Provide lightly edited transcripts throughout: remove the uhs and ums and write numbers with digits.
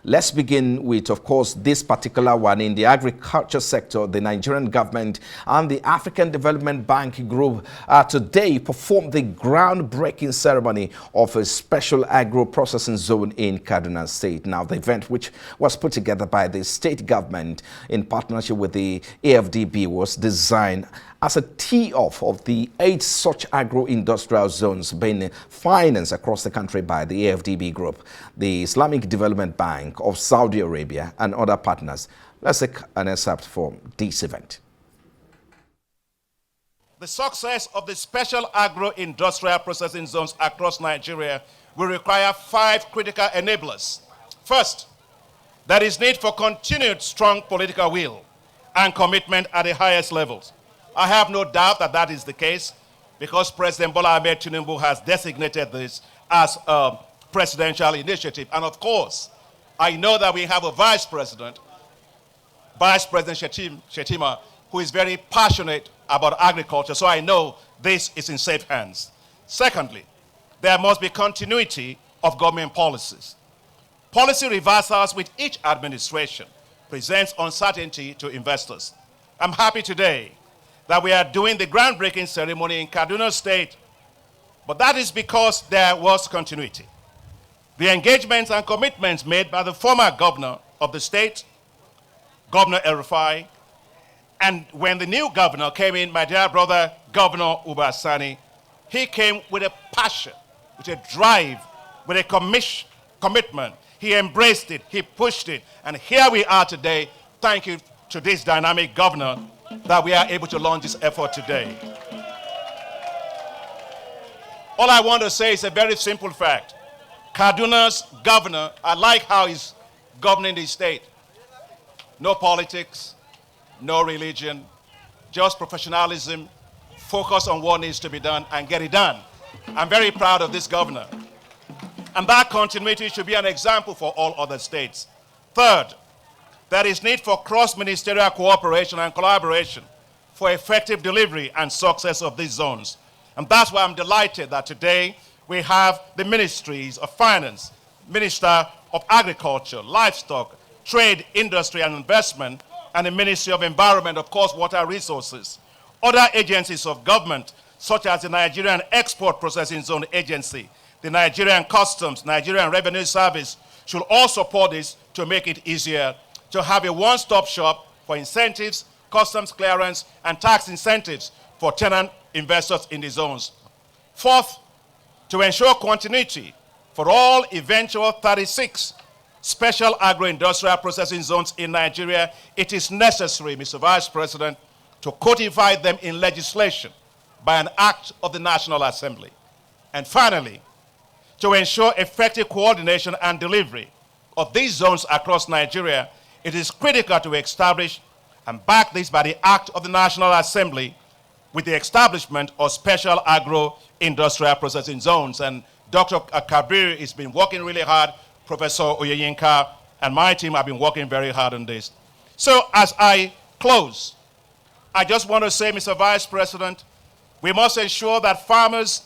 Let's begin with, of course, this particular one. In the agriculture sector, the Nigerian government and the African Development Bank Group today performed the groundbreaking ceremony of a special agro-processing zone in Kaduna State. Now, the event, which was put together by the state government in partnership with the AFDB, was designed as a tee-off of the 8 such agro-industrial zones being financed across the country by the AFDB Group, the Islamic Development Bank of Saudi Arabia, and other partners. Let's take an excerpt from this event. The success of the special agro-industrial processing zones across Nigeria will require 5 critical enablers. First, there is need for continued strong political will and commitment at the highest levels. I have no doubt that that is the case because President Bola Ahmed Tinubu has designated this as a presidential initiative. And of course, I know that we have a Vice President Shetima, who is very passionate about agriculture, so I know this is in safe hands. Secondly, there must be continuity of government policies. Policy reversals with each administration presents uncertainty to investors. I'm happy today that we are doing the groundbreaking ceremony in Kaduna State, but that is because there was continuity. The engagements and commitments made by the former governor of the state, Governor El-Rufai, and when the new governor came in, my dear brother, Governor Uba Sani, he came with a passion, with a drive, with a commitment. He embraced it, he pushed it, and here we are today. Thank you to this dynamic governor that we are able to launch this effort today. All I want to say is a very simple fact. Kaduna's governor, I like how he's governing the state. No politics, no religion, just professionalism, focus on what needs to be done and get it done. I'm very proud of this governor. And that continuity should be an example for all other states. Third, there is need for cross-ministerial cooperation and collaboration for effective delivery and success of these zones. And that's why I'm delighted that today we have the Ministries of Finance, Minister of Agriculture, Livestock, Trade, Industry and Investment, and the Ministry of Environment, of course, Water Resources. Other agencies of government, such as the Nigerian Export Processing Zone Agency, the Nigerian Customs, Nigerian Revenue Service, should all support this to make it easier to have a one-stop shop for incentives, customs clearance, and tax incentives for tenant investors in the zones. Fourth, to ensure continuity for all eventual 36 special agro-industrial processing zones in Nigeria, it is necessary, Mr. Vice President, to codify them in legislation by an act of the National Assembly. And finally, to ensure effective coordination and delivery of these zones across Nigeria, it is critical to establish and back this by the act of the National Assembly with the establishment of special agro-industrial processing zones. And Dr. Kabir has been working really hard, Professor Oyeyinka and my team have been working very hard on this. So as I close, I just want to say, Mr. Vice President, we must ensure that farmers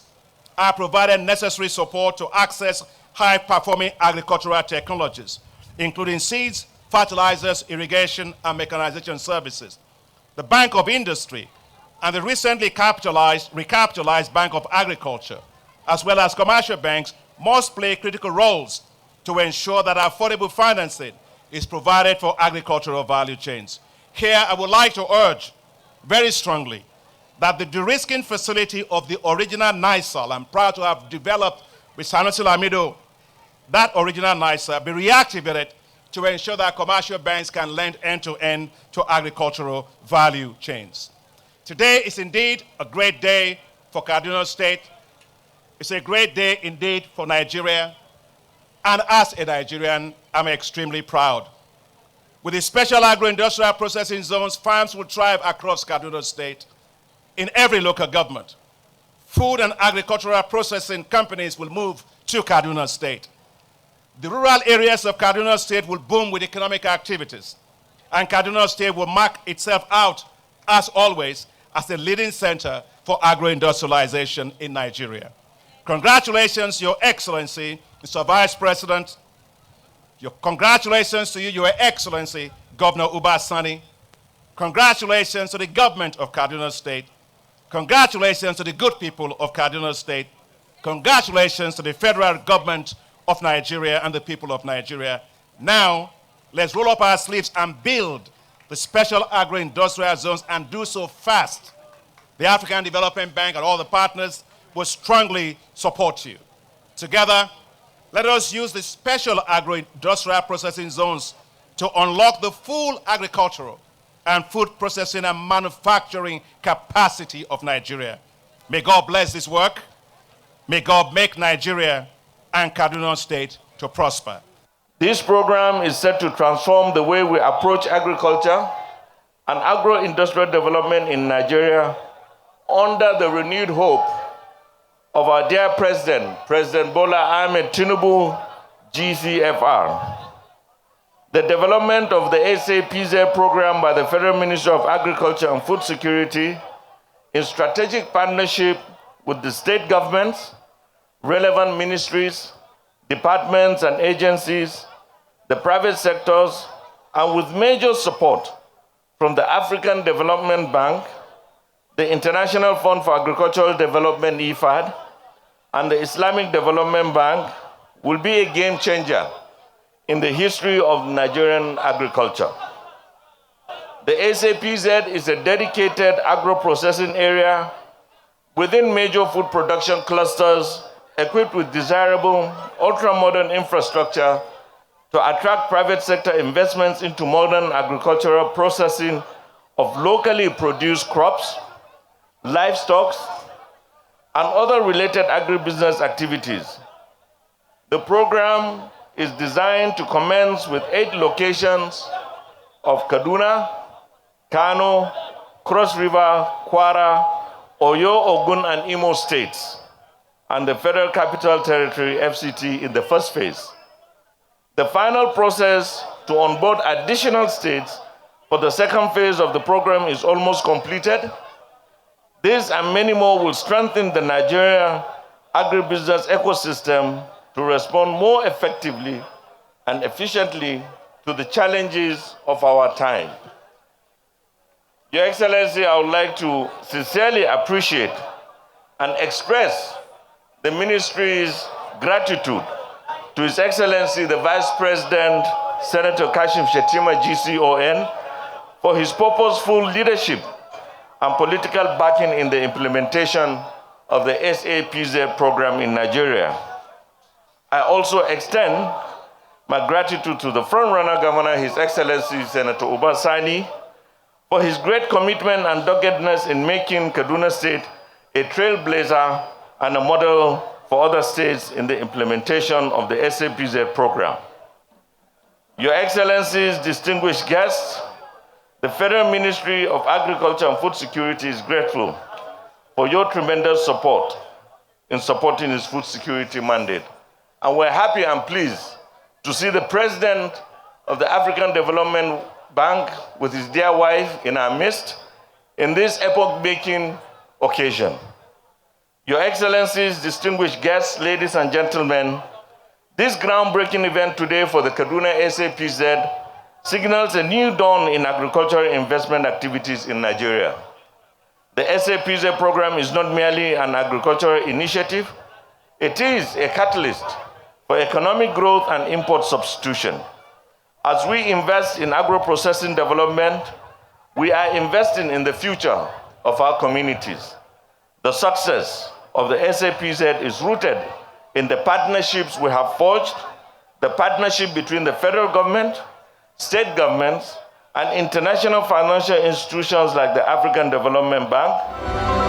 are provided necessary support to access high-performing agricultural technologies, including seeds, fertilizers, irrigation, and mechanization services. The Bank of Industry and the recently recapitalized Bank of Agriculture, as well as commercial banks, must play critical roles to ensure that affordable financing is provided for agricultural value chains. Here, I would like to urge very strongly that the de-risking facility of the original NISAL, I'm proud to have developed with Sanusi Lamido, that original NISAL be reactivated to ensure that commercial banks can lend end-to-end to agricultural value chains. Today is indeed a great day for Kaduna State. It's a great day indeed for Nigeria. And as a Nigerian, I'm extremely proud. With the special agro-industrial processing zones, farms will thrive across Kaduna State in every local government. Food and agricultural processing companies will move to Kaduna State. The rural areas of Kaduna State will boom with economic activities, and Kaduna State will mark itself out, as always, as the leading center for agro-industrialization in Nigeria. Congratulations, Your Excellency, Mr. Vice President. Congratulations to you, Your Excellency, Governor Uba Sani. Congratulations to the government of Kaduna State. Congratulations to the good people of Kaduna State. Congratulations to the federal government of Nigeria and the people of Nigeria. Now, let's roll up our sleeves and build the special agro-industrial zones and do so fast. The African Development Bank and all the partners will strongly support you. Together, let us use the special agro-industrial processing zones to unlock the full agricultural and food processing and manufacturing capacity of Nigeria. May God bless this work. May God make Nigeria and Kaduna State to prosper. This program is set to transform the way we approach agriculture and agro-industrial development in Nigeria under the renewed hope of our dear President, President Bola Ahmed Tinubu, GCFR. The development of the SAPZ program by the Federal Ministry of Agriculture and Food Security in strategic partnership with the state governments, relevant ministries, departments and agencies, the private sectors, and with major support from the African Development Bank, the International Fund for Agricultural Development, IFAD, and the Islamic Development Bank will be a game changer in the history of Nigerian agriculture. The SAPZ is a dedicated agro-processing area within major food production clusters equipped with desirable, ultra-modern infrastructure to attract private sector investments into modern agricultural processing of locally produced crops, livestock, and other related agribusiness activities. The program is designed to commence with 8 locations of Kaduna, Kano, Cross River, Kwara, Oyo, Ogun, and Imo states, and the Federal Capital Territory, FCT, in the first phase. The final process to onboard additional states for the second phase of the program is almost completed. This and many more will strengthen the Nigeria agribusiness ecosystem to respond more effectively and efficiently to the challenges of our time. Your Excellency, I would like to sincerely appreciate and express the Ministry's gratitude to His Excellency, the Vice President, Senator Kashim Shettima, GCON, for his purposeful leadership and political backing in the implementation of the SAPZ program in Nigeria. I also extend my gratitude to the frontrunner governor, His Excellency Senator Uba Sani, for his great commitment and doggedness in making Kaduna State a trailblazer and a model for other states in the implementation of the SAPZ program. Your Excellencies, distinguished guests, the Federal Ministry of Agriculture and Food Security is grateful for your tremendous support in supporting its food security mandate. And we're happy and pleased to see the President of the African Development Bank with his dear wife in our midst in this epoch-making occasion. Your Excellencies, distinguished guests, ladies and gentlemen, this groundbreaking event today for the Kaduna SAPZ signals a new dawn in agricultural investment activities in Nigeria. The SAPZ program is not merely an agricultural initiative, it is a catalyst for economic growth and import substitution. As we invest in agro-processing development, we are investing in the future of our communities. The success of the SAPZ is rooted in the partnerships we have forged, the partnership between the federal government, state governments, and international financial institutions like the African Development Bank.